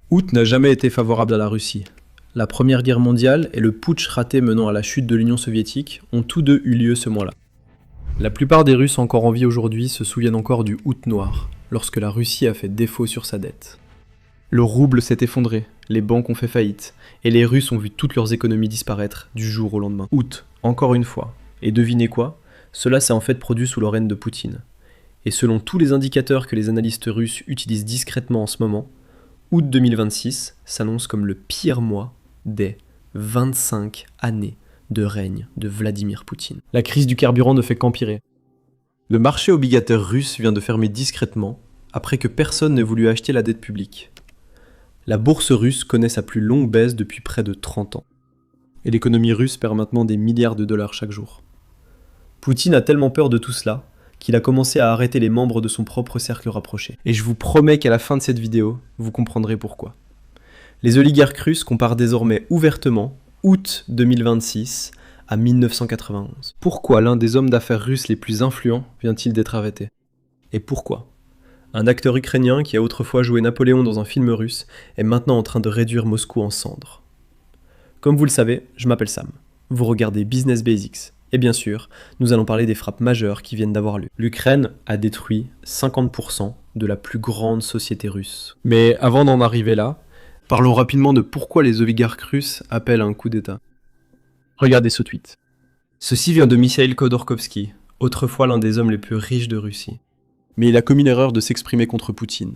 Août n'a jamais été favorable à la Russie. La Première Guerre mondiale et le putsch raté menant à la chute de l'Union soviétique ont tous deux eu lieu ce mois-là. La plupart des Russes encore en vie aujourd'hui se souviennent encore du Août noir, lorsque la Russie a fait défaut sur sa dette. Le rouble s'est effondré, les banques ont fait faillite, et les Russes ont vu toutes leurs économies disparaître du jour au lendemain. Août, encore une fois. Et devinez quoi ? Cela s'est en fait produit sous le règne de Poutine. Et selon tous les indicateurs que les analystes russes utilisent discrètement en ce moment, août 2026 s'annonce comme le pire mois des 25 années de règne de Vladimir Poutine. La crise du carburant ne fait qu'empirer. Le marché obligataire russe vient de fermer discrètement après que personne n'ait voulu acheter la dette publique. La bourse russe connaît sa plus longue baisse depuis près de 30 ans. Et l'économie russe perd maintenant des milliards de dollars chaque jour. Poutine a tellement peur de tout cela qu'il a commencé à arrêter les membres de son propre cercle rapproché. Et je vous promets qu'à la fin de cette vidéo, vous comprendrez pourquoi. Les oligarques russes comparent désormais ouvertement août 2026 à 1991. Pourquoi l'un des hommes d'affaires russes les plus influents vient-il d'être arrêté ? Et pourquoi ? Un acteur ukrainien qui a autrefois joué Napoléon dans un film russe est maintenant en train de réduire Moscou en cendres. Comme vous le savez, je m'appelle Sam. Vous regardez Business Basics. Et bien sûr, nous allons parler des frappes majeures qui viennent d'avoir lieu. L'Ukraine a détruit 50% de la plus grande société russe. Mais avant d'en arriver là, parlons rapidement de pourquoi les oligarques russes appellent un coup d'État. Regardez ce tweet. Ceci vient de Mikhail Khodorkovsky, autrefois l'un des hommes les plus riches de Russie. Mais il a commis l'erreur de s'exprimer contre Poutine.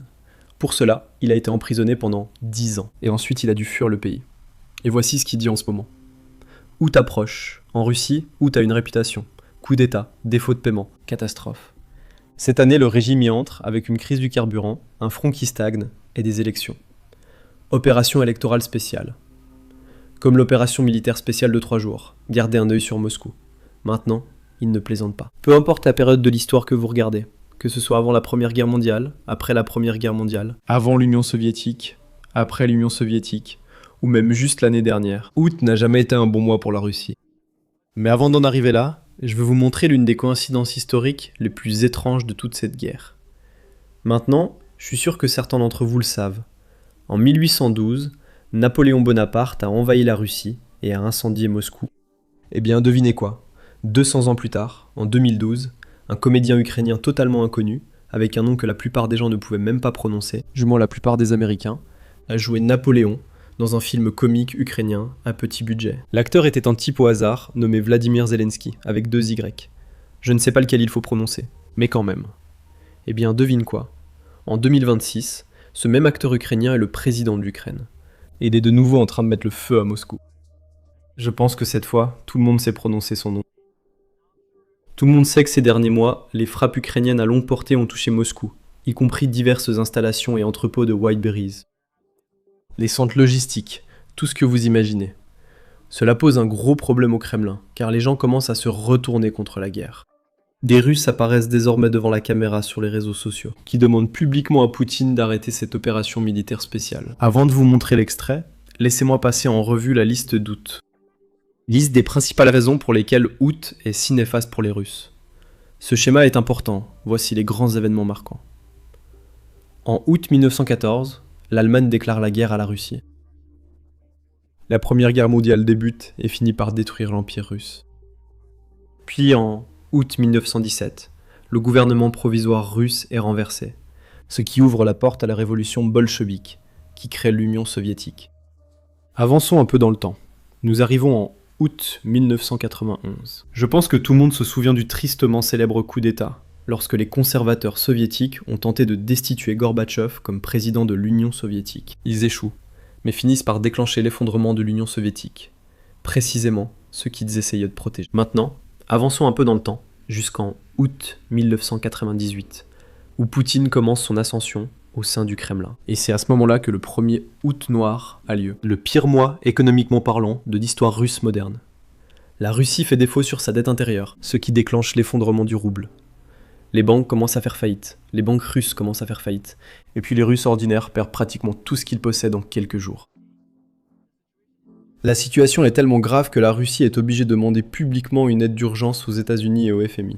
Pour cela, il a été emprisonné pendant 10 ans. Et ensuite, il a dû fuir le pays. Et voici ce qu'il dit en ce moment. Août approche. En Russie, août a une réputation. Coup d'État, défaut de paiement, catastrophe. Cette année, le régime y entre avec une crise du carburant, un front qui stagne et des élections. Opération électorale spéciale. Comme l'opération militaire spéciale de 3 jours, gardez un œil sur Moscou. Maintenant, il ne plaisante pas. Peu importe la période de l'histoire que vous regardez, que ce soit avant la Première Guerre mondiale, après la Première Guerre mondiale, avant l'Union soviétique, après l'Union soviétique, ou même juste l'année dernière, août n'a jamais été un bon mois pour la Russie. Mais avant d'en arriver là, je vais vous montrer l'une des coïncidences historiques les plus étranges de toute cette guerre. Maintenant, je suis sûr que certains d'entre vous le savent. En 1812, Napoléon Bonaparte a envahi la Russie et a incendié Moscou. Eh bien, devinez quoi ? 200 ans plus tard, en 2012, un comédien ukrainien totalement inconnu, avec un nom que la plupart des gens ne pouvaient même pas prononcer, du moins la plupart des Américains, a joué Napoléon dans un film comique ukrainien à petit budget. L'acteur était un type au hasard, nommé Vladimir Zelensky, avec 2 Y. Je ne sais pas lequel il faut prononcer, mais quand même. Eh bien, devine quoi ? En 2026, ce même acteur ukrainien est le président de l'Ukraine. Et il est de nouveau en train de mettre le feu à Moscou. Je pense que cette fois, tout le monde sait prononcer son nom. Tout le monde sait que ces derniers mois, les frappes ukrainiennes à longue portée ont touché Moscou, y compris diverses installations et entrepôts de Whiteberries. Les centres logistiques, tout ce que vous imaginez. Cela pose un gros problème au Kremlin, car les gens commencent à se retourner contre la guerre. Des Russes apparaissent désormais devant la caméra sur les réseaux sociaux, qui demandent publiquement à Poutine d'arrêter cette opération militaire spéciale. Avant de vous montrer l'extrait, laissez-moi passer en revue la liste d'août. Liste des principales raisons pour lesquelles août est si néfaste pour les Russes. Ce schéma est important, voici les grands événements marquants. En août 1914, l'Allemagne déclare la guerre à la Russie. La Première Guerre mondiale débute et finit par détruire l'Empire russe. Puis en août 1917, le gouvernement provisoire russe est renversé, ce qui ouvre la porte à la révolution bolchevique, qui crée l'Union soviétique. Avançons un peu dans le temps. Nous arrivons en août 1991. Je pense que tout le monde se souvient du tristement célèbre coup d'État, lorsque les conservateurs soviétiques ont tenté de destituer Gorbatchev comme président de l'Union soviétique. Ils échouent, mais finissent par déclencher l'effondrement de l'Union soviétique. Précisément ce qu'ils essayaient de protéger. Maintenant, avançons un peu dans le temps, jusqu'en août 1998, où Poutine commence son ascension au sein du Kremlin. Et c'est à ce moment-là que le premier août noir a lieu. Le pire mois, économiquement parlant, de l'histoire russe moderne. La Russie fait défaut sur sa dette intérieure, ce qui déclenche l'effondrement du rouble. Les banques commencent à faire faillite, les banques russes commencent à faire faillite, et puis les Russes ordinaires perdent pratiquement tout ce qu'ils possèdent en quelques jours. La situation est tellement grave que la Russie est obligée de demander publiquement une aide d'urgence aux États-Unis et au FMI.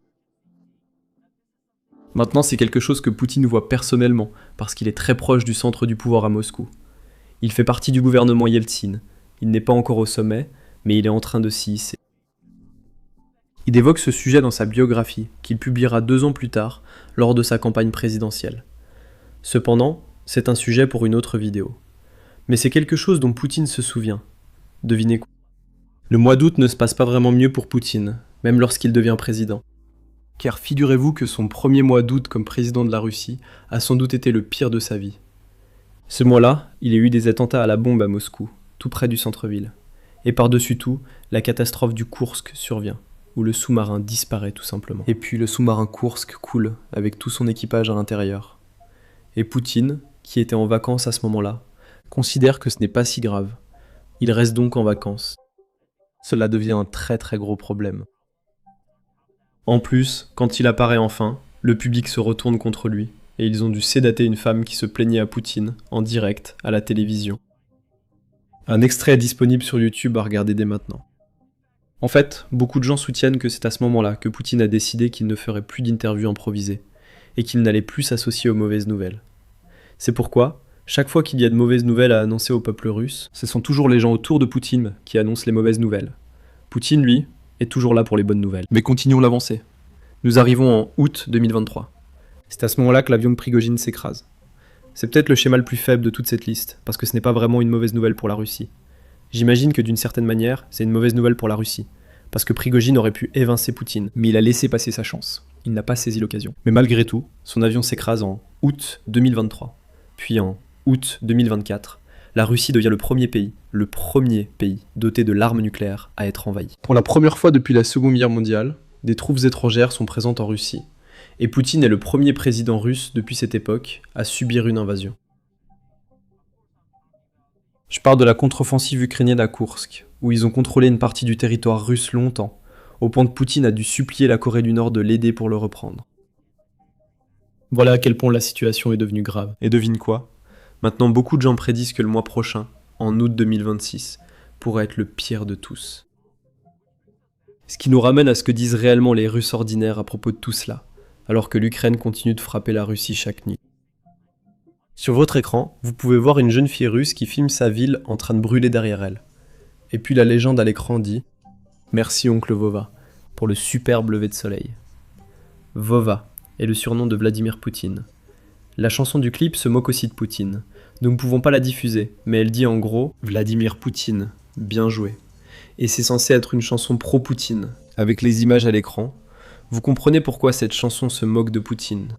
Maintenant, c'est quelque chose que Poutine voit personnellement, parce qu'il est très proche du centre du pouvoir à Moscou. Il fait partie du gouvernement Yeltsin. Il n'est pas encore au sommet, mais il est en train de s'y hisser. Il évoque ce sujet dans sa biographie, qu'il publiera 2 ans plus tard, lors de sa campagne présidentielle. Cependant, c'est un sujet pour une autre vidéo. Mais c'est quelque chose dont Poutine se souvient. Devinez quoi? Le mois d'août ne se passe pas vraiment mieux pour Poutine, même lorsqu'il devient président. Car figurez-vous que son premier mois d'août comme président de la Russie a sans doute été le pire de sa vie. Ce mois-là, il y a eu des attentats à la bombe à Moscou, tout près du centre-ville. Et par-dessus tout, la catastrophe du Koursk survient, où le sous-marin disparaît tout simplement. Et puis le sous-marin Koursk coule, avec tout son équipage à l'intérieur. Et Poutine, qui était en vacances à ce moment-là, considère que ce n'est pas si grave. Il reste donc en vacances. Cela devient un très très gros problème. En plus, quand il apparaît enfin, le public se retourne contre lui, et ils ont dû sédater une femme qui se plaignait à Poutine, en direct, à la télévision. Un extrait est disponible sur YouTube à regarder dès maintenant. En fait, beaucoup de gens soutiennent que c'est à ce moment-là que Poutine a décidé qu'il ne ferait plus d'interviews improvisées, et qu'il n'allait plus s'associer aux mauvaises nouvelles. C'est pourquoi, chaque fois qu'il y a de mauvaises nouvelles à annoncer au peuple russe, ce sont toujours les gens autour de Poutine qui annoncent les mauvaises nouvelles. Poutine, lui, est toujours là pour les bonnes nouvelles. Mais continuons l'avancée. Nous arrivons en août 2023. C'est à ce moment-là que l'avion de Prigojine s'écrase. C'est peut-être le schéma le plus faible de toute cette liste, parce que ce n'est pas vraiment une mauvaise nouvelle pour la Russie. J'imagine que d'une certaine manière, c'est une mauvaise nouvelle pour la Russie, parce que Prigojine aurait pu évincer Poutine, mais il a laissé passer sa chance. Il n'a pas saisi l'occasion. Mais malgré tout, son avion s'écrase en août 2023. Puis en août 2024, la Russie devient le premier pays doté de l'arme nucléaire à être envahi. Pour la première fois depuis la Seconde Guerre mondiale, des troupes étrangères sont présentes en Russie, et Poutine est le premier président russe depuis cette époque à subir une invasion. Je parle de la contre-offensive ukrainienne à Koursk, où ils ont contrôlé une partie du territoire russe longtemps, au point que Poutine a dû supplier la Corée du Nord de l'aider pour le reprendre. Voilà à quel point la situation est devenue grave. Et devine quoi? Maintenant, beaucoup de gens prédisent que le mois prochain, en août 2026, pourrait être le pire de tous. Ce qui nous ramène à ce que disent réellement les Russes ordinaires à propos de tout cela, alors que l'Ukraine continue de frapper la Russie chaque nuit. Sur votre écran, vous pouvez voir une jeune fille russe qui filme sa ville en train de brûler derrière elle. Et puis la légende à l'écran dit « Merci oncle Vova pour le superbe lever de soleil ». Vova est le surnom de Vladimir Poutine. La chanson du clip se moque aussi de Poutine. Nous ne pouvons pas la diffuser, mais elle dit en gros « Vladimir Poutine, bien joué ». Et c'est censé être une chanson pro-Poutine. Avec les images à l'écran, vous comprenez pourquoi cette chanson se moque de Poutine.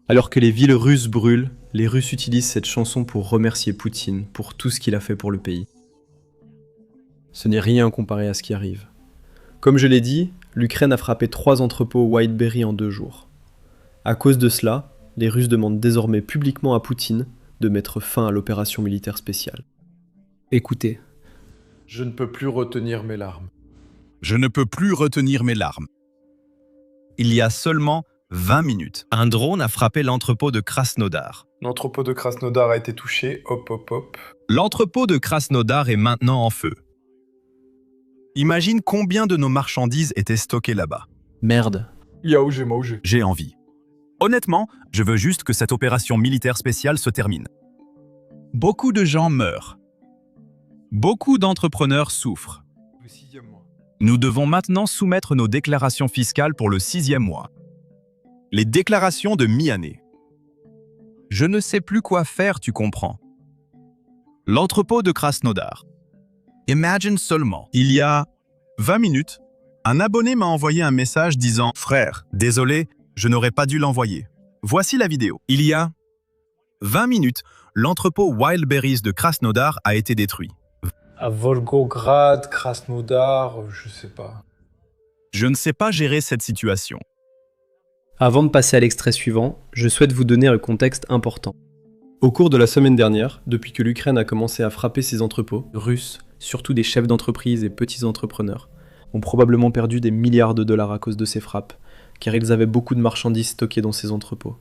Alors que les villes russes brûlent, les Russes utilisent cette chanson pour remercier Poutine pour tout ce qu'il a fait pour le pays. Ce n'est rien comparé à ce qui arrive. Comme je l'ai dit, l'Ukraine a frappé 3 entrepôts Whiteberry en 2 jours. À cause de cela, les Russes demandent désormais publiquement à Poutine de mettre fin à l'opération militaire spéciale. Écoutez. Je ne peux plus retenir mes larmes. Je ne peux plus retenir mes larmes. Il y a seulement 20 minutes, un drone a frappé l'entrepôt de Krasnodar. L'entrepôt de Krasnodar a été touché, hop hop hop. L'entrepôt de Krasnodar est maintenant en feu. Imagine combien de nos marchandises étaient stockées là-bas. Merde. J'ai envie. Honnêtement, je veux juste que cette opération militaire spéciale se termine. Beaucoup de gens meurent. Beaucoup d'entrepreneurs souffrent. Le 6e mois. Nous devons maintenant soumettre nos déclarations fiscales pour le 6e mois. Les déclarations de mi-année. Je ne sais plus quoi faire, tu comprends. L'entrepôt de Krasnodar. Imagine seulement. Il y a 20 minutes, un abonné m'a envoyé un message disant « Frère, désolé, je n'aurais pas dû l'envoyer. Voici la vidéo. » Il y a 20 minutes, l'entrepôt Wildberries de Krasnodar a été détruit. À Volgograd, Krasnodar, je sais pas. Je ne sais pas gérer cette situation. Avant de passer à l'extrait suivant, je souhaite vous donner un contexte important. Au cours de la semaine dernière, depuis que l'Ukraine a commencé à frapper ses entrepôts, Russes, surtout des chefs d'entreprise et petits entrepreneurs, ont probablement perdu des milliards de dollars à cause de ces frappes, car ils avaient beaucoup de marchandises stockées dans ces entrepôts.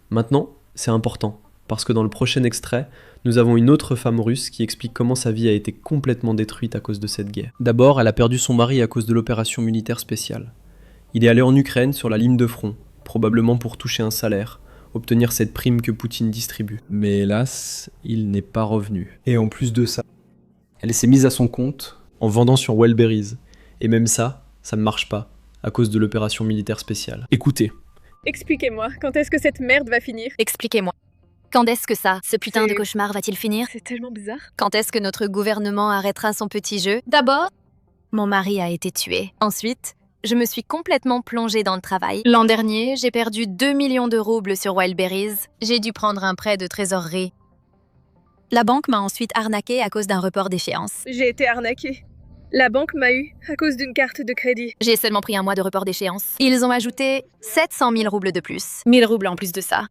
Maintenant, c'est important, parce que dans le prochain extrait, nous avons une autre femme russe qui explique comment sa vie a été complètement détruite à cause de cette guerre. D'abord, elle a perdu son mari à cause de l'opération militaire spéciale. Il est allé en Ukraine sur la ligne de front, probablement pour toucher un salaire, obtenir cette prime que Poutine distribue. Mais hélas, il n'est pas revenu. Et en plus de ça, elle s'est mise à son compte en vendant sur Wildberries. Et même ça ne marche pas, à cause de l'opération militaire spéciale. Écoutez. Expliquez-moi, quand est-ce que cette merde va finir? Expliquez-moi. Quand est-ce que ce putain de C'est- cauchemar va-t-il finir? C'est tellement bizarre. Quand est-ce que notre gouvernement arrêtera son petit jeu? D'abord, mon mari a été tué. Ensuite, je me suis complètement plongée dans le travail. L'an dernier, j'ai perdu 2 millions de roubles sur Wildberries. J'ai dû prendre un prêt de trésorerie. La banque m'a ensuite arnaquée à cause d'un report d'échéance. J'ai été arnaquée. La banque m'a eu à cause d'une carte de crédit. J'ai seulement pris un mois de report d'échéance. Ils ont ajouté 700 000 roubles de plus. 1000 roubles en plus de ça.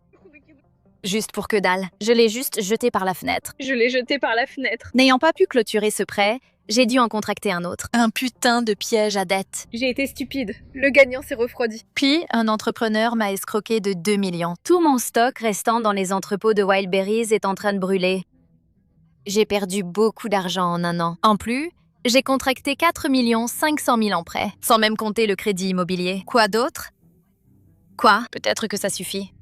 Juste pour que dalle. Je l'ai juste jeté par la fenêtre. Je l'ai jeté par la fenêtre. N'ayant pas pu clôturer ce prêt, j'ai dû en contracter un autre. Un putain de piège à dette. J'ai été stupide. Le gagnant s'est refroidi. Puis, un entrepreneur m'a escroqué de 2 millions. Tout mon stock restant dans les entrepôts de Wildberries est en train de brûler. J'ai perdu beaucoup d'argent en un an. En plus, j'ai contracté 4 500 000 en prêt, sans même compter le crédit immobilier. Quoi d'autre? Quoi? Peut-être que ça suffit.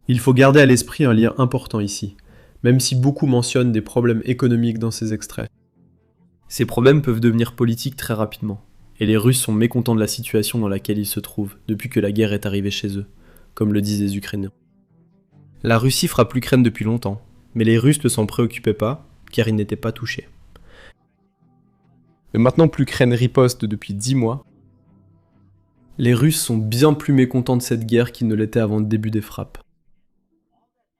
Il faut garder à l'esprit un lien important ici, même si beaucoup mentionnent des problèmes économiques dans ces extraits. Ces problèmes peuvent devenir politiques très rapidement, et les Russes sont mécontents de la situation dans laquelle ils se trouvent depuis que la guerre est arrivée chez eux, comme le disent les Ukrainiens. La Russie frappe l'Ukraine depuis longtemps, mais les Russes ne s'en préoccupaient pas, car ils n'étaient pas touchés. Mais maintenant que l'Ukraine riposte depuis 10 mois, les Russes sont bien plus mécontents de cette guerre qu'ils ne l'étaient avant le début des frappes.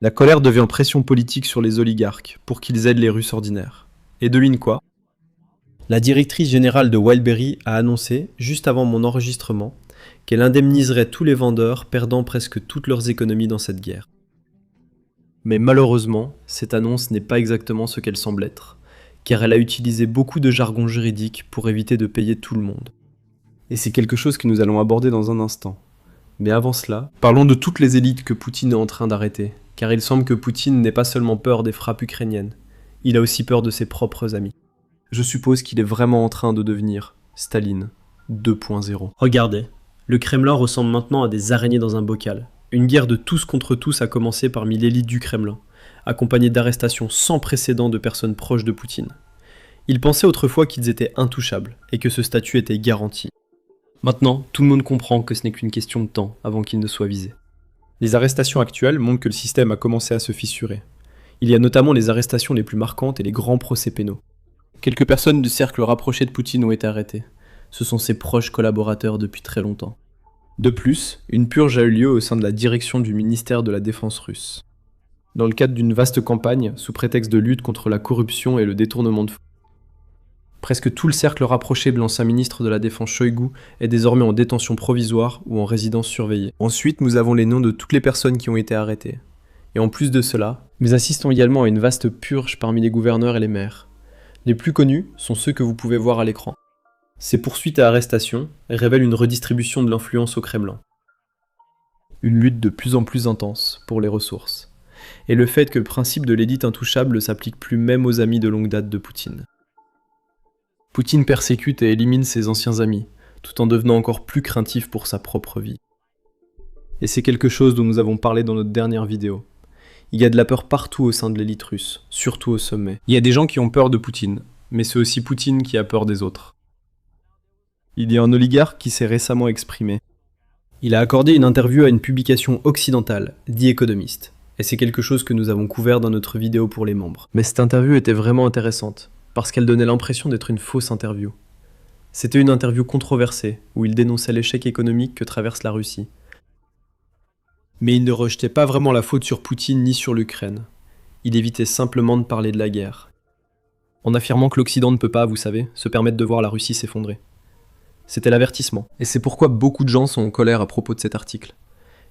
La colère devient pression politique sur les oligarques pour qu'ils aident les Russes ordinaires. Et devine quoi? La directrice générale de Wildberries a annoncé, juste avant mon enregistrement, qu'elle indemniserait tous les vendeurs perdant presque toutes leurs économies dans cette guerre. Mais malheureusement, cette annonce n'est pas exactement ce qu'elle semble être, car elle a utilisé beaucoup de jargon juridique pour éviter de payer tout le monde. Et c'est quelque chose que nous allons aborder dans un instant. Mais avant cela, parlons de toutes les élites que Poutine est en train d'arrêter, car il semble que Poutine n'ait pas seulement peur des frappes ukrainiennes, il a aussi peur de ses propres amis. Je suppose qu'il est vraiment en train de devenir Staline 2.0. Regardez, le Kremlin ressemble maintenant à des araignées dans un bocal. Une guerre de tous contre tous a commencé parmi l'élite du Kremlin, accompagnée d'arrestations sans précédent de personnes proches de Poutine. Ils pensaient autrefois qu'ils étaient intouchables, et que ce statut était garanti. Maintenant, tout le monde comprend que ce n'est qu'une question de temps avant qu'ils ne soient visés. Les arrestations actuelles montrent que le système a commencé à se fissurer. Il y a notamment les arrestations les plus marquantes et les grands procès pénaux. Quelques personnes du cercle rapproché de Poutine ont été arrêtées. Ce sont ses proches collaborateurs depuis très longtemps. De plus, une purge a eu lieu au sein de la direction du ministère de la Défense russe, dans le cadre d'une vaste campagne sous prétexte de lutte contre la corruption et le détournement de fonds. Presque tout le cercle rapproché de l'ancien ministre de la Défense Shoigu est désormais en détention provisoire ou en résidence surveillée. Ensuite, nous avons les noms de toutes les personnes qui ont été arrêtées. Et en plus de cela, nous assistons également à une vaste purge parmi les gouverneurs et les maires. Les plus connus sont ceux que vous pouvez voir à l'écran. Ces poursuites et arrestations révèlent une redistribution de l'influence au Kremlin. Une lutte de plus en plus intense pour les ressources. Et le fait que le principe de l'élite intouchable ne s'applique plus même aux amis de longue date de Poutine. Poutine persécute et élimine ses anciens amis, tout en devenant encore plus craintif pour sa propre vie. Et c'est quelque chose dont nous avons parlé dans notre dernière vidéo. Il y a de la peur partout au sein de l'élite russe, surtout au sommet. Il y a des gens qui ont peur de Poutine, mais c'est aussi Poutine qui a peur des autres. Il y a un oligarque qui s'est récemment exprimé. Il a accordé une interview à une publication occidentale, The Economist, et c'est quelque chose que nous avons couvert dans notre vidéo pour les membres. Mais cette interview était vraiment intéressante, parce qu'elle donnait l'impression d'être une fausse interview. C'était une interview controversée, où il dénonçait l'échec économique que traverse la Russie. Mais il ne rejetait pas vraiment la faute sur Poutine ni sur l'Ukraine. Il évitait simplement de parler de la guerre. En affirmant que l'Occident ne peut pas, vous savez, se permettre de voir la Russie s'effondrer. C'était l'avertissement. Et c'est pourquoi beaucoup de gens sont en colère à propos de cet article.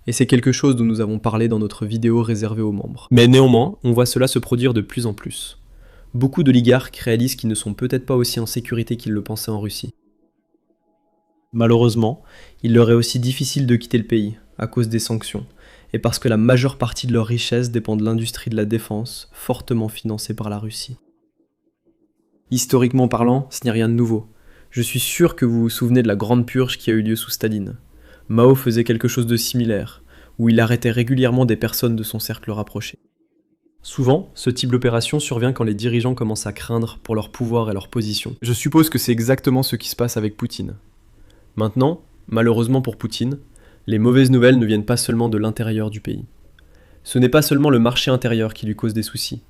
Et c'est quelque chose dont nous avons parlé dans notre vidéo réservée aux membres. Mais néanmoins, on voit cela se produire de plus en plus. Beaucoup d'oligarques réalisent qu'ils ne sont peut-être pas aussi en sécurité qu'ils le pensaient en Russie. Malheureusement, il leur est aussi difficile de quitter le pays, à cause des sanctions, et parce que la majeure partie de leur richesse dépend de l'industrie de la défense, fortement financée par la Russie. Historiquement parlant, ce n'est rien de nouveau. Je suis sûr que vous vous souvenez de la grande purge qui a eu lieu sous Staline. Mao faisait quelque chose de similaire, où il arrêtait régulièrement des personnes de son cercle rapproché. Souvent, ce type d'opération survient quand les dirigeants commencent à craindre pour leur pouvoir et leur position. Je suppose que c'est exactement ce qui se passe avec Poutine. Maintenant, malheureusement pour Poutine, les mauvaises nouvelles ne viennent pas seulement de l'intérieur du pays. Ce n'est pas seulement le marché intérieur qui lui cause des soucis.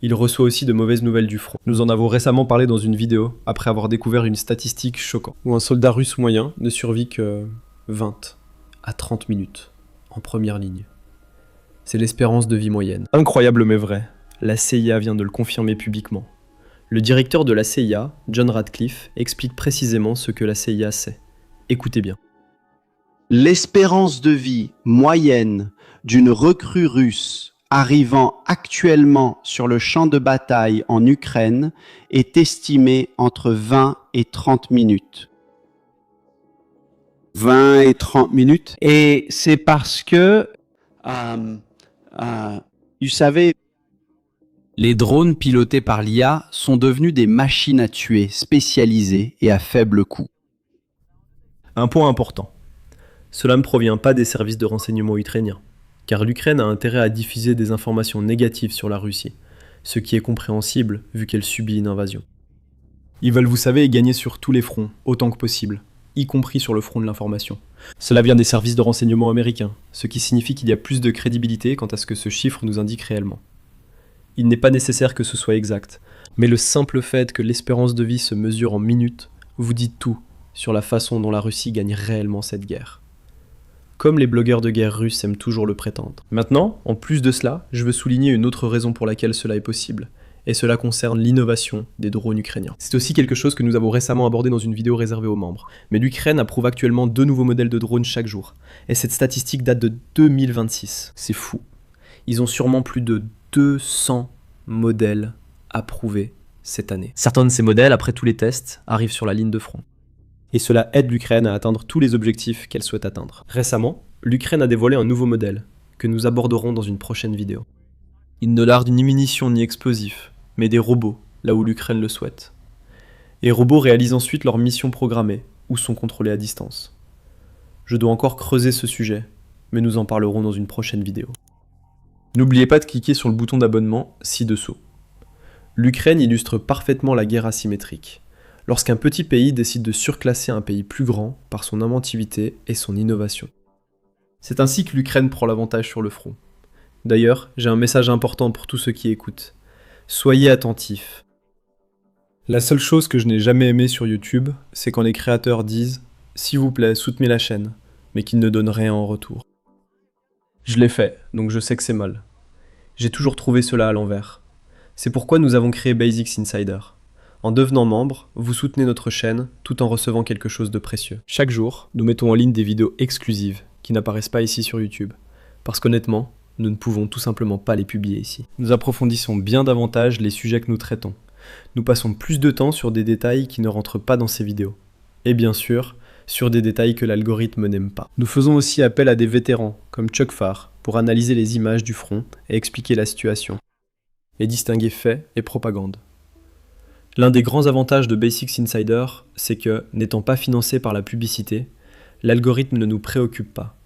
Il reçoit aussi de mauvaises nouvelles du front. Nous en avons récemment parlé dans une vidéo, après avoir découvert une statistique choquante, où un soldat russe moyen ne survit que 20 à 30 minutes en première ligne. C'est l'espérance de vie moyenne. Incroyable mais vrai, la CIA vient de le confirmer publiquement. Le directeur de la CIA, John Radcliffe, explique précisément ce que la CIA sait. Écoutez bien. L'espérance de vie moyenne d'une recrue russe arrivant actuellement sur le champ de bataille en Ukraine est estimée entre 20 et 30 minutes. 20 et 30 minutes. Et c'est parce que, vous savez, les drones pilotés par l'IA sont devenus des machines à tuer spécialisées et à faible coût. Un point important. Cela ne provient pas des services de renseignement ukrainiens, car l'Ukraine a intérêt à diffuser des informations négatives sur la Russie, ce qui est compréhensible vu qu'elle subit une invasion. Ils veulent, vous savez, gagner sur tous les fronts, autant que possible, y compris sur le front de l'information. Cela vient des services de renseignement américains, ce qui signifie qu'il y a plus de crédibilité quant à ce que ce chiffre nous indique réellement. Il n'est pas nécessaire que ce soit exact, mais le simple fait que l'espérance de vie se mesure en minutes vous dit tout sur la façon dont la Russie gagne réellement cette guerre. Comme les blogueurs de guerre russes aiment toujours le prétendre. Maintenant, en plus de cela, je veux souligner une autre raison pour laquelle cela est possible, et cela concerne l'innovation des drones ukrainiens. C'est aussi quelque chose que nous avons récemment abordé dans une vidéo réservée aux membres, mais l'Ukraine approuve actuellement 2 nouveaux modèles de drones chaque jour, et cette statistique date de 2026. C'est fou. Ils ont sûrement plus de 200 modèles approuvés cette année. Certains de ces modèles, après tous les tests, arrivent sur la ligne de front. Et cela aide l'Ukraine à atteindre tous les objectifs qu'elle souhaite atteindre. Récemment, l'Ukraine a dévoilé un nouveau modèle, que nous aborderons dans une prochaine vidéo. Il ne larde ni munitions ni explosifs, mais des robots, là où l'Ukraine le souhaite. Les robots réalisent ensuite leurs missions programmées, ou sont contrôlés à distance. Je dois encore creuser ce sujet, mais nous en parlerons dans une prochaine vidéo. N'oubliez pas de cliquer sur le bouton d'abonnement ci-dessous. L'Ukraine illustre parfaitement la guerre asymétrique. Lorsqu'un petit pays décide de surclasser un pays plus grand par son inventivité et son innovation. C'est ainsi que l'Ukraine prend l'avantage sur le front. D'ailleurs, j'ai un message important pour tous ceux qui écoutent. Soyez attentifs. La seule chose que je n'ai jamais aimée sur YouTube, c'est quand les créateurs disent « S'il vous plaît, soutenez la chaîne », mais qu'ils ne donnent rien en retour. Je l'ai fait, donc je sais que c'est mal. J'ai toujours trouvé cela à l'envers. C'est pourquoi nous avons créé Basics Insider. En devenant membre, vous soutenez notre chaîne tout en recevant quelque chose de précieux. Chaque jour, nous mettons en ligne des vidéos exclusives qui n'apparaissent pas ici sur YouTube. Parce qu'honnêtement, nous ne pouvons tout simplement pas les publier ici. Nous approfondissons bien davantage les sujets que nous traitons. Nous passons plus de temps sur des détails qui ne rentrent pas dans ces vidéos. Et bien sûr, sur des détails que l'algorithme n'aime pas. Nous faisons aussi appel à des vétérans, comme Chuck Farr, pour analyser les images du front et expliquer la situation. Et distinguer faits et propagande. L'un des grands avantages de Basics Insider, c'est que, n'étant pas financé par la publicité, l'algorithme ne nous préoccupe pas.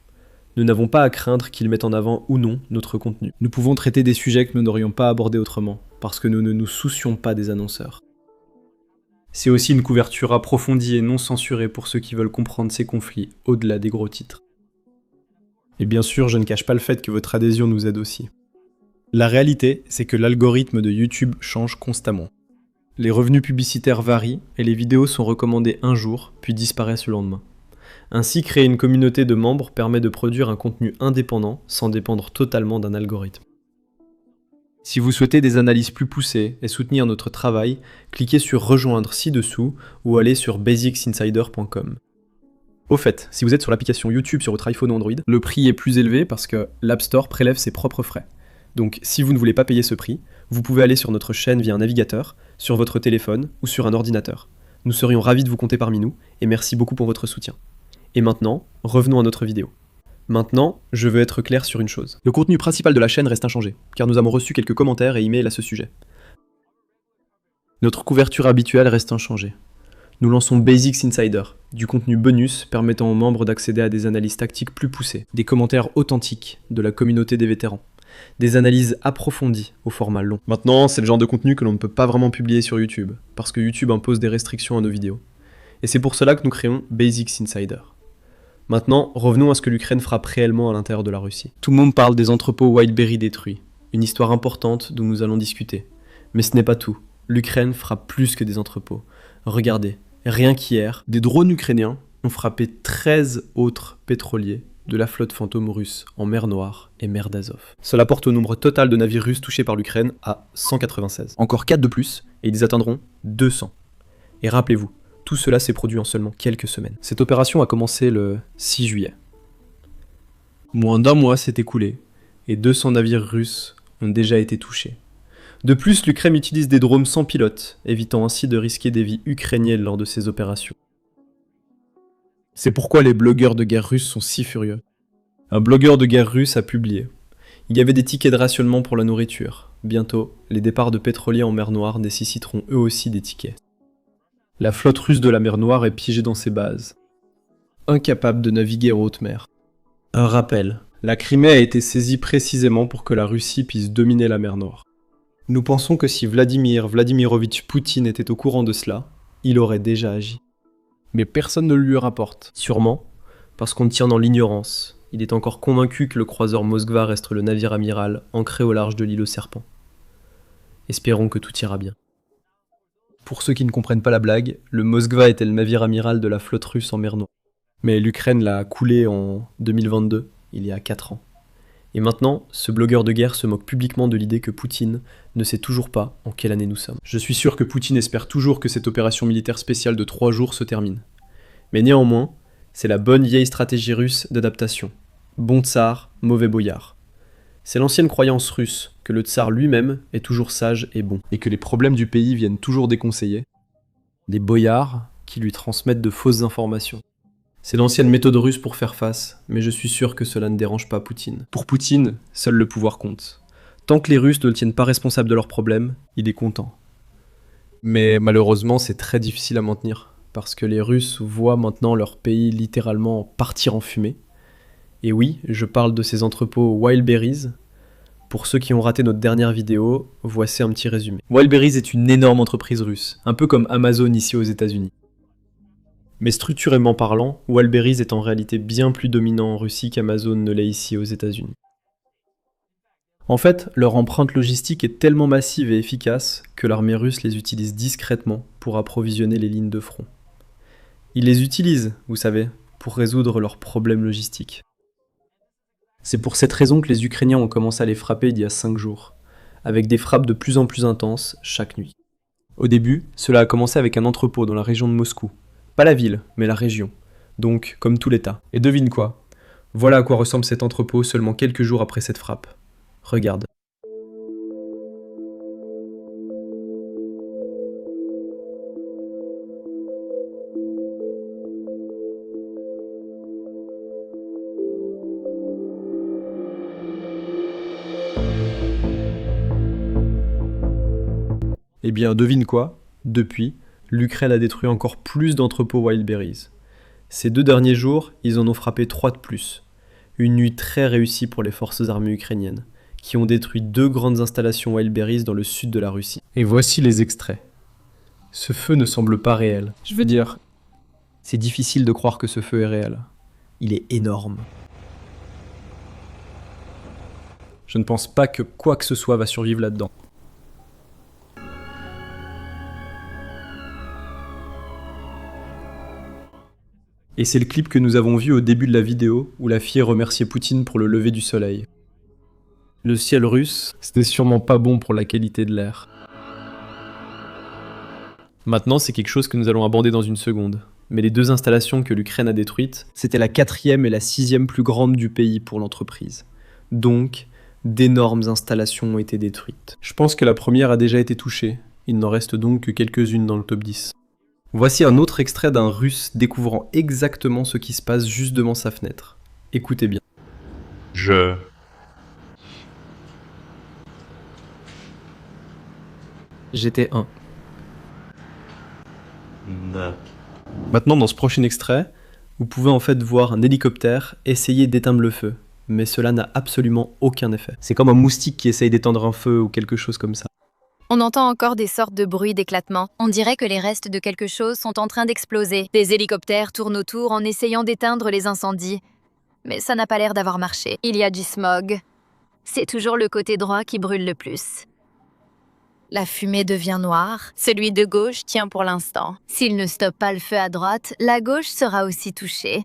Nous n'avons pas à craindre qu'il mette en avant ou non notre contenu. Nous pouvons traiter des sujets que nous n'aurions pas abordés autrement, parce que nous ne nous soucions pas des annonceurs. C'est aussi une couverture approfondie et non censurée pour ceux qui veulent comprendre ces conflits au-delà des gros titres. Et bien sûr, je ne cache pas le fait que votre adhésion nous aide aussi. La réalité, c'est que l'algorithme de YouTube change constamment. Les revenus publicitaires varient et les vidéos sont recommandées un jour, puis disparaissent le lendemain. Ainsi, créer une communauté de membres permet de produire un contenu indépendant sans dépendre totalement d'un algorithme. Si vous souhaitez des analyses plus poussées et soutenir notre travail, cliquez sur Rejoindre ci-dessous ou allez sur basicsinsider.com. Au fait, si vous êtes sur l'application YouTube sur votre iPhone ou Android, le prix est plus élevé parce que l'App Store prélève ses propres frais. Donc si vous ne voulez pas payer ce prix, vous pouvez aller sur notre chaîne via un navigateur, sur votre téléphone ou sur un ordinateur. Nous serions ravis de vous compter parmi nous et merci beaucoup pour votre soutien. Et maintenant, revenons à notre vidéo. Maintenant, je veux être clair sur une chose. Le contenu principal de la chaîne reste inchangé, car nous avons reçu quelques commentaires et emails à ce sujet. Notre couverture habituelle reste inchangée. Nous lançons Basics Insider, du contenu bonus permettant aux membres d'accéder à des analyses tactiques plus poussées, des commentaires authentiques de la communauté des vétérans, des analyses approfondies au format long. Maintenant, c'est le genre de contenu que l'on ne peut pas vraiment publier sur YouTube, parce que YouTube impose des restrictions à nos vidéos. Et c'est pour cela que nous créons Basics Insider. Maintenant, revenons à ce que l'Ukraine frappe réellement à l'intérieur de la Russie. Tout le monde parle des entrepôts Wildberry détruits, une histoire importante dont nous allons discuter. Mais ce n'est pas tout. L'Ukraine frappe plus que des entrepôts. Regardez, rien qu'hier, des drones ukrainiens ont frappé 13 autres pétroliers de la flotte fantôme russe en mer Noire et mer d'Azov. Cela porte au nombre total de navires russes touchés par l'Ukraine à 196. Encore 4 de plus, et ils atteindront 200. Et rappelez-vous, tout cela s'est produit en seulement quelques semaines. Cette opération a commencé le 6 juillet. Moins d'un mois s'est écoulé, et 200 navires russes ont déjà été touchés. De plus, l'Ukraine utilise des drones sans pilote, évitant ainsi de risquer des vies ukrainiennes lors de ces opérations. C'est pourquoi les blogueurs de guerre russes sont si furieux. Un blogueur de guerre russe a publié « Il y avait des tickets de rationnement pour la nourriture. Bientôt, les départs de pétroliers en mer Noire nécessiteront eux aussi des tickets. » La flotte russe de la mer Noire est piégée dans ses bases, incapable de naviguer en haute mer. Un rappel, la Crimée a été saisie précisément pour que la Russie puisse dominer la mer Noire. Nous pensons que si Vladimir Vladimirovitch Poutine était au courant de cela, il aurait déjà agi. Mais personne ne le lui rapporte. Sûrement, parce qu'on tient dans l'ignorance. Il est encore convaincu que le croiseur Moskva reste le navire amiral ancré au large de l'île aux serpents. Espérons que tout ira bien. Pour ceux qui ne comprennent pas la blague, le Moskva était le navire amiral de la flotte russe en mer Noire. Mais l'Ukraine l'a coulé en 2022, il y a 4 ans. Et maintenant, ce blogueur de guerre se moque publiquement de l'idée que Poutine ne sait toujours pas en quelle année nous sommes. Je suis sûr que Poutine espère toujours que cette opération militaire spéciale de 3 jours se termine. Mais néanmoins, c'est la bonne vieille stratégie russe d'adaptation. Bon tsar, mauvais boyard. C'est l'ancienne croyance russe que le tsar lui-même est toujours sage et bon, et que les problèmes du pays viennent toujours des conseillers, des boyards qui lui transmettent de fausses informations. C'est l'ancienne méthode russe pour faire face, mais je suis sûr que cela ne dérange pas Poutine. Pour Poutine, seul le pouvoir compte. Tant que les Russes ne le tiennent pas responsable de leurs problèmes, il est content. Mais malheureusement, c'est très difficile à maintenir, parce que les Russes voient maintenant leur pays littéralement partir en fumée. Et oui, je parle de ces entrepôts Wildberries. Pour ceux qui ont raté notre dernière vidéo, voici un petit résumé. Wildberries est une énorme entreprise russe, un peu comme Amazon ici aux États-Unis. Mais structurellement parlant, Wildberries est en réalité bien plus dominant en Russie qu'Amazon ne l'est ici aux États-Unis. En fait, leur empreinte logistique est tellement massive et efficace que l'armée russe les utilise discrètement pour approvisionner les lignes de front. Ils les utilisent, vous savez, pour résoudre leurs problèmes logistiques. C'est pour cette raison que les Ukrainiens ont commencé à les frapper il y a 5 jours, avec des frappes de plus en plus intenses chaque nuit. Au début, cela a commencé avec un entrepôt dans la région de Moscou. Pas la ville, mais la région. Donc, comme tout l'État. Et devine quoi? Voilà à quoi ressemble cet entrepôt seulement quelques jours après cette frappe. Regarde. Eh bien, devine quoi? Depuis, l'Ukraine a détruit encore plus d'entrepôts Wildberries. Ces 2 derniers jours, ils en ont frappé 3 de plus. Une nuit très réussie pour les forces armées ukrainiennes, qui ont détruit 2 grandes installations Wildberries dans le sud de la Russie. Et voici les extraits. Ce feu ne semble pas réel. Je veux dire, c'est difficile de croire que ce feu est réel. Il est énorme. Je ne pense pas que quoi que ce soit va survivre là-dedans. Et c'est le clip que nous avons vu au début de la vidéo où la fille remerciait Poutine pour le lever du soleil. Le ciel russe, c'était sûrement pas bon pour la qualité de l'air. Maintenant, c'est quelque chose que nous allons aborder dans une seconde. Mais les 2 installations que l'Ukraine a détruites, c'était la 4e et la 6e plus grande du pays pour l'entreprise. Donc, d'énormes installations ont été détruites. Je pense que la première a déjà été touchée. Il n'en reste donc que quelques-unes dans le top 10. Voici un autre extrait d'un Russe découvrant exactement ce qui se passe juste devant sa fenêtre. Écoutez bien. J'étais un. Maintenant, dans ce prochain extrait, vous pouvez en fait voir un hélicoptère essayer d'éteindre le feu, mais cela n'a absolument aucun effet. C'est comme un moustique qui essaye d'éteindre un feu ou quelque chose comme ça. On entend encore des sortes de bruits d'éclatement. On dirait que les restes de quelque chose sont en train d'exploser. Des hélicoptères tournent autour en essayant d'éteindre les incendies. Mais ça n'a pas l'air d'avoir marché. Il y a du smog. C'est toujours le côté droit qui brûle le plus. La fumée devient noire. Celui de gauche tient pour l'instant. S'il ne stoppe pas le feu à droite, la gauche sera aussi touchée.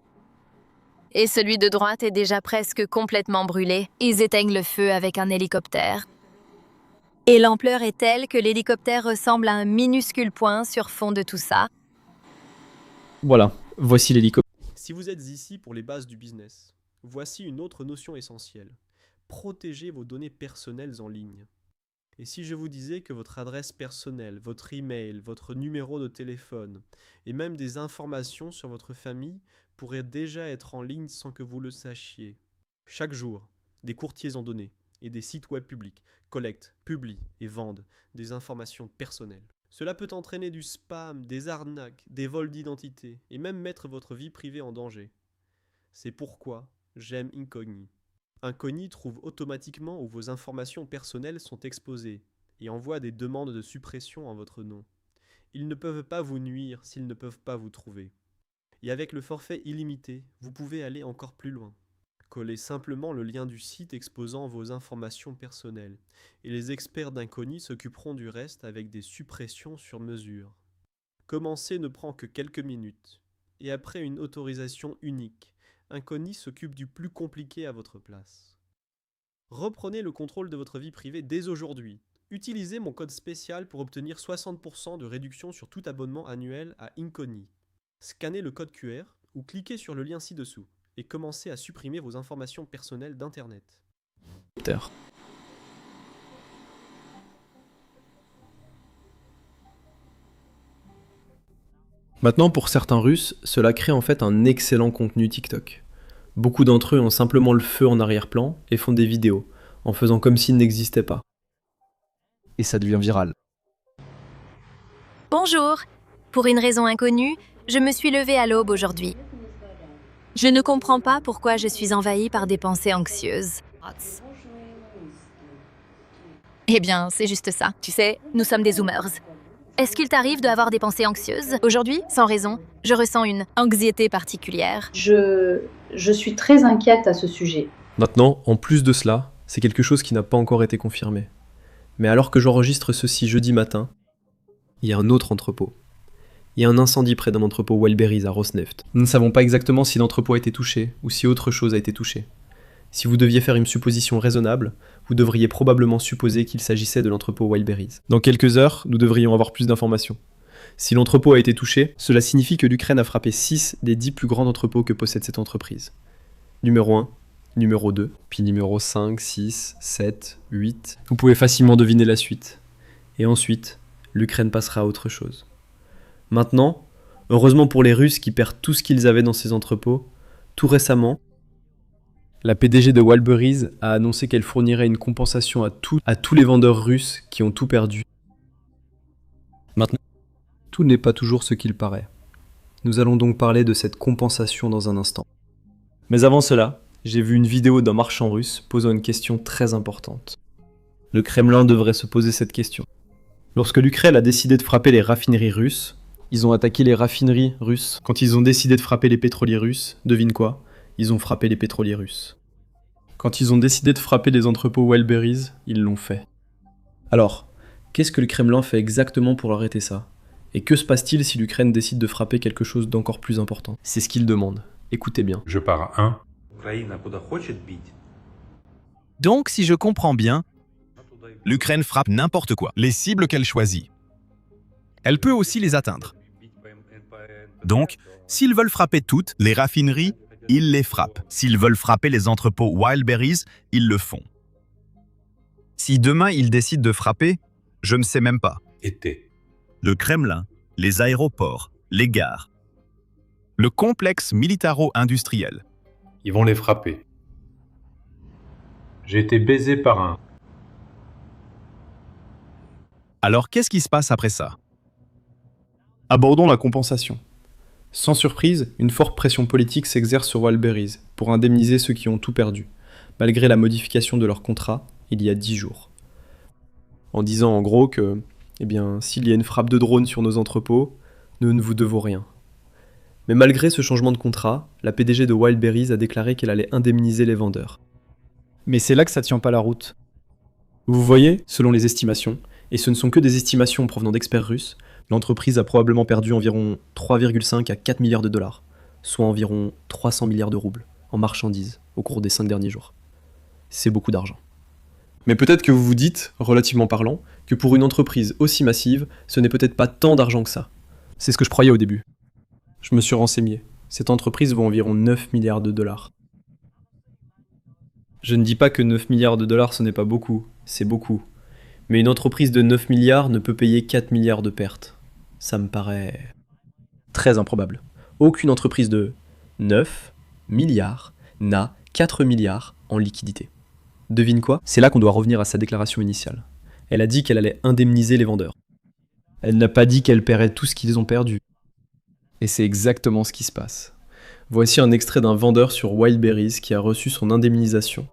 Et celui de droite est déjà presque complètement brûlé. Ils éteignent le feu avec un hélicoptère. Et l'ampleur est telle que l'hélicoptère ressemble à un minuscule point sur fond de tout ça. Voilà, voici l'hélicoptère. Si vous êtes ici pour les bases du business, voici une autre notion essentielle. Protégez vos données personnelles en ligne. Et si je vous disais que votre adresse personnelle, votre email, votre numéro de téléphone et même des informations sur votre famille pourraient déjà être en ligne sans que vous le sachiez. Chaque jour, des courtiers en données et des sites web publics collectent, publient et vendent des informations personnelles. Cela peut entraîner du spam, des arnaques, des vols d'identité et même mettre votre vie privée en danger. C'est pourquoi j'aime Incogni. Incogni trouve automatiquement où vos informations personnelles sont exposées et envoie des demandes de suppression en votre nom. Ils ne peuvent pas vous nuire s'ils ne peuvent pas vous trouver. Et avec le forfait illimité, vous pouvez aller encore plus loin. Collez simplement le lien du site exposant vos informations personnelles et les experts d'Incogni s'occuperont du reste avec des suppressions sur mesure. Commencer ne prend que quelques minutes et après une autorisation unique, Incogni s'occupe du plus compliqué à votre place. Reprenez le contrôle de votre vie privée dès aujourd'hui. Utilisez mon code spécial pour obtenir 60% de réduction sur tout abonnement annuel à Incogni. Scannez le code QR ou cliquez sur le lien ci-dessous et commencez à supprimer vos informations personnelles d'Internet. Maintenant, pour certains Russes, cela crée en fait un excellent contenu TikTok. Beaucoup d'entre eux ont simplement le feu en arrière-plan et font des vidéos, en faisant comme s'il n'existait pas. Et ça devient viral. Bonjour. Pour une raison inconnue, je me suis levée à l'aube aujourd'hui. Je ne comprends pas pourquoi je suis envahie par des pensées anxieuses. Eh bien, c'est juste ça. Tu sais, nous sommes des zoomers. Est-ce qu'il t'arrive d'avoir des pensées anxieuses? Aujourd'hui, sans raison, je ressens une anxiété particulière. Je suis très inquiète à ce sujet. Maintenant, en plus de cela, c'est quelque chose qui n'a pas encore été confirmé. Mais alors que j'enregistre ceci jeudi matin, il y a un autre entrepôt. Il y a un incendie près d'un entrepôt Wildberries à Rosneft. Nous ne savons pas exactement si l'entrepôt a été touché ou si autre chose a été touché. Si vous deviez faire une supposition raisonnable, vous devriez probablement supposer qu'il s'agissait de l'entrepôt Wildberries. Dans quelques heures, nous devrions avoir plus d'informations. Si l'entrepôt a été touché, cela signifie que l'Ukraine a frappé 6 des 10 plus grands entrepôts que possède cette entreprise. Numéro 1, numéro 2, puis numéro 5, 6, 7, 8. Vous pouvez facilement deviner la suite. Et ensuite, l'Ukraine passera à autre chose. Maintenant, heureusement pour les Russes qui perdent tout ce qu'ils avaient dans ces entrepôts, tout récemment, la PDG de Wildberries a annoncé qu'elle fournirait une compensation à tous les vendeurs russes qui ont tout perdu. Maintenant, tout n'est pas toujours ce qu'il paraît. Nous allons donc parler de cette compensation dans un instant. Mais avant cela, j'ai vu une vidéo d'un marchand russe posant une question très importante. Le Kremlin devrait se poser cette question. Lorsque l'Ukraine a décidé de frapper les raffineries russes, ils ont attaqué les raffineries russes. Quand ils ont décidé de frapper les pétroliers russes, devine quoi? Ils ont frappé les pétroliers russes. Quand ils ont décidé de frapper les entrepôts Wildberries, ils l'ont fait. Alors, qu'est-ce que le Kremlin fait exactement pour arrêter ça? Et que se passe-t-il si l'Ukraine décide de frapper quelque chose d'encore plus important? C'est ce qu'ils demandent. Écoutez bien. Je pars à 1. Donc, si je comprends bien, l'Ukraine frappe n'importe quoi, les cibles qu'elle choisit. Elle peut aussi les atteindre. Donc, s'ils veulent frapper toutes les raffineries, ils les frappent. S'ils veulent frapper les entrepôts Wildberries, ils le font. Si demain ils décident de frapper, je ne sais même pas. Le Kremlin, les aéroports, les gares, le complexe militaro-industriel. Ils vont les frapper. J'ai été baisé par un. Alors qu'est-ce qui se passe après ça? Abordons la compensation. Sans surprise, une forte pression politique s'exerce sur Wildberries pour indemniser ceux qui ont tout perdu, malgré la modification de leur contrat il y a 10 jours. En disant en gros que, s'il y a une frappe de drone sur nos entrepôts, nous ne vous devons rien. Mais malgré ce changement de contrat, la PDG de Wildberries a déclaré qu'elle allait indemniser les vendeurs. Mais c'est là que ça tient pas la route. Vous voyez, selon les estimations, et ce ne sont que des estimations provenant d'experts russes, l'entreprise a probablement perdu environ 3,5 à 4 milliards de dollars, soit environ 300 milliards de roubles, en marchandises, au cours des 5 derniers jours. C'est beaucoup d'argent. Mais peut-être que vous vous dites, relativement parlant, que pour une entreprise aussi massive, ce n'est peut-être pas tant d'argent que ça. C'est ce que je croyais au début. Je me suis renseigné. Cette entreprise vaut environ 9 milliards de dollars. Je ne dis pas que 9 milliards de dollars ce n'est pas beaucoup, c'est beaucoup. Mais une entreprise de 9 milliards ne peut payer 4 milliards de pertes. Ça me paraît très improbable. Aucune entreprise de 9 milliards n'a 4 milliards en liquidité. Devine quoi? C'est là qu'on doit revenir à sa déclaration initiale. Elle a dit qu'elle allait indemniser les vendeurs. Elle n'a pas dit qu'elle paierait tout ce qu'ils ont perdu. Et c'est exactement ce qui se passe. Voici un extrait d'un vendeur sur Wildberries qui a reçu son indemnisation.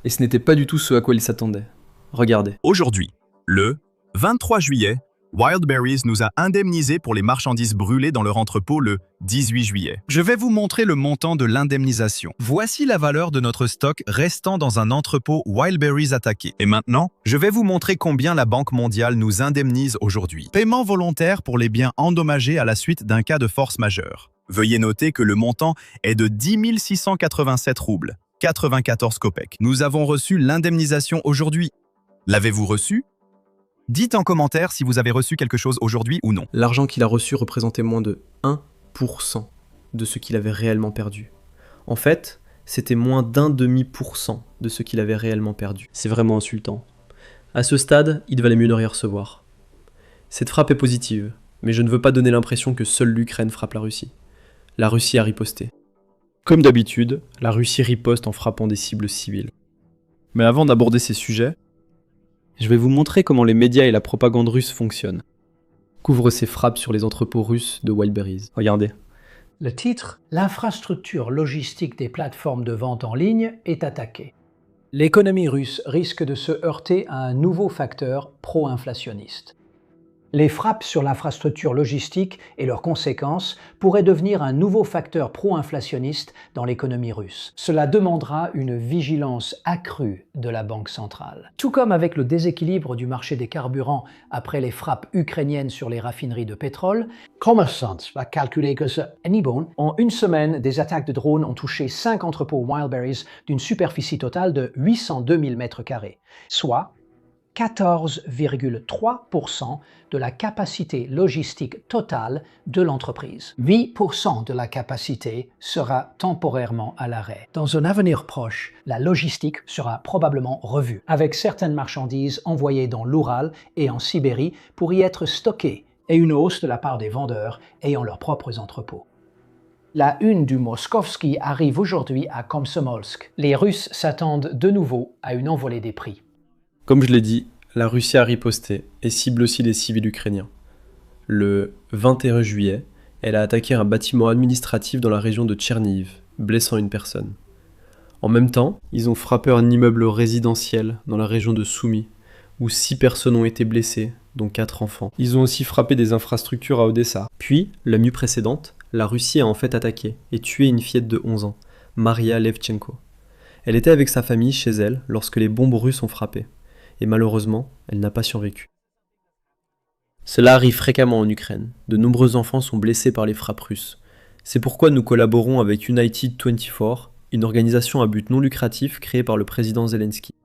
Et ce n'était pas du tout ce à quoi il s'attendait. Regardez. Aujourd'hui, le 23 juillet, Wildberries nous a indemnisés pour les marchandises brûlées dans leur entrepôt le 18 juillet. Je vais vous montrer le montant de l'indemnisation. Voici la valeur de notre stock restant dans un entrepôt Wildberries attaqué. Et maintenant, je vais vous montrer combien la Banque mondiale nous indemnise aujourd'hui. Paiement volontaire pour les biens endommagés à la suite d'un cas de force majeure. Veuillez noter que le montant est de 10 687 roubles, 94 kopecks. Nous avons reçu l'indemnisation aujourd'hui. L'avez-vous reçu? Dites en commentaire si vous avez reçu quelque chose aujourd'hui ou non. L'argent qu'il a reçu représentait moins de 1% de ce qu'il avait réellement perdu. En fait, c'était moins d'0,5% de ce qu'il avait réellement perdu. C'est vraiment insultant. À ce stade, il valait mieux ne rien recevoir. Cette frappe est positive, mais je ne veux pas donner l'impression que seule l'Ukraine frappe la Russie. La Russie a riposté. Comme d'habitude, la Russie riposte en frappant des cibles civiles. Mais avant d'aborder ces sujets, je vais vous montrer comment les médias et la propagande russe fonctionnent. Couvre ces frappes sur les entrepôts russes de Wildberries. Regardez. Le titre, l'infrastructure logistique des plateformes de vente en ligne est attaquée. L'économie russe risque de se heurter à un nouveau facteur pro-inflationniste. Les frappes sur l'infrastructure logistique et leurs conséquences pourraient devenir un nouveau facteur pro-inflationniste dans l'économie russe. Cela demandera une vigilance accrue de la Banque centrale. Tout comme avec le déséquilibre du marché des carburants après les frappes ukrainiennes sur les raffineries de pétrole, Commerçant a calculé que en une semaine, des attaques de drones ont touché 5 entrepôts Wildberries d'une superficie totale de 802 000 m², soit 14,3% de la capacité logistique totale de l'entreprise. 8% de la capacité sera temporairement à l'arrêt. Dans un avenir proche, la logistique sera probablement revue, avec certaines marchandises envoyées dans l'Oural et en Sibérie pour y être stockées, et une hausse de la part des vendeurs ayant leurs propres entrepôts. La une du Moskovski arrive aujourd'hui à Komsomolsk. Les Russes s'attendent de nouveau à une envolée des prix. Comme je l'ai dit, la Russie a riposté et cible aussi les civils ukrainiens. Le 21 juillet, elle a attaqué un bâtiment administratif dans la région de Tchernihiv, blessant une personne. En même temps, ils ont frappé un immeuble résidentiel dans la région de Soumy, où 6 personnes ont été blessées, dont 4 enfants. Ils ont aussi frappé des infrastructures à Odessa. Puis, la nuit précédente, la Russie a en fait attaqué et tué une fillette de 11 ans, Maria Levchenko. Elle était avec sa famille chez elle lorsque les bombes russes ont frappé. Et malheureusement, elle n'a pas survécu. Cela arrive fréquemment en Ukraine. De nombreux enfants sont blessés par les frappes russes. C'est pourquoi nous collaborons avec United 24, une organisation à but non lucratif créée par le président Zelensky.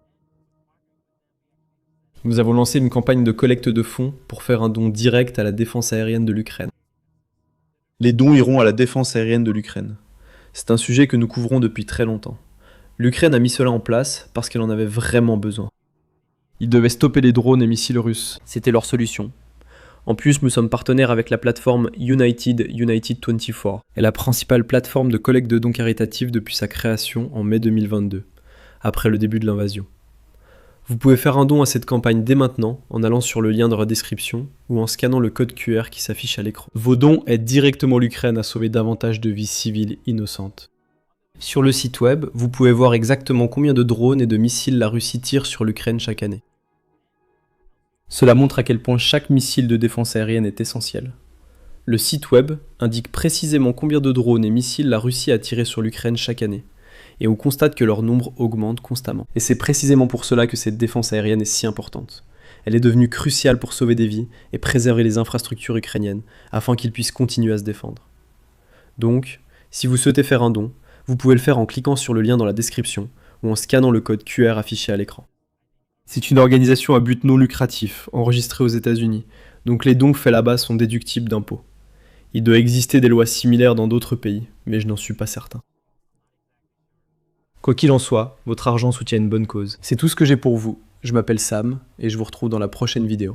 Nous avons lancé une campagne de collecte de fonds pour faire un don direct à la défense aérienne de l'Ukraine. Les dons iront à la défense aérienne de l'Ukraine. C'est un sujet que nous couvrons depuis très longtemps. L'Ukraine a mis cela en place parce qu'elle en avait vraiment besoin. Ils devaient stopper les drones et missiles russes. C'était leur solution. En plus, nous sommes partenaires avec la plateforme United 24, est la principale plateforme de collecte de dons caritatifs depuis sa création en mai 2022, après le début de l'invasion. Vous pouvez faire un don à cette campagne dès maintenant en allant sur le lien dans la description ou en scannant le code QR qui s'affiche à l'écran. Vos dons aident directement l'Ukraine à sauver davantage de vies civiles innocentes. Sur le site web, vous pouvez voir exactement combien de drones et de missiles la Russie tire sur l'Ukraine chaque année. Cela montre à quel point chaque missile de défense aérienne est essentiel. Le site web indique précisément combien de drones et missiles la Russie a tiré sur l'Ukraine chaque année. Et on constate que leur nombre augmente constamment. Et c'est précisément pour cela que cette défense aérienne est si importante. Elle est devenue cruciale pour sauver des vies et préserver les infrastructures ukrainiennes, afin qu'ils puissent continuer à se défendre. Donc, si vous souhaitez faire un don, vous pouvez le faire en cliquant sur le lien dans la description ou en scannant le code QR affiché à l'écran. C'est une organisation à but non lucratif, enregistrée aux États-Unis, donc les dons faits là-bas sont déductibles d'impôts. Il doit exister des lois similaires dans d'autres pays, mais je n'en suis pas certain. Quoi qu'il en soit, votre argent soutient une bonne cause. C'est tout ce que j'ai pour vous. Je m'appelle Sam et je vous retrouve dans la prochaine vidéo.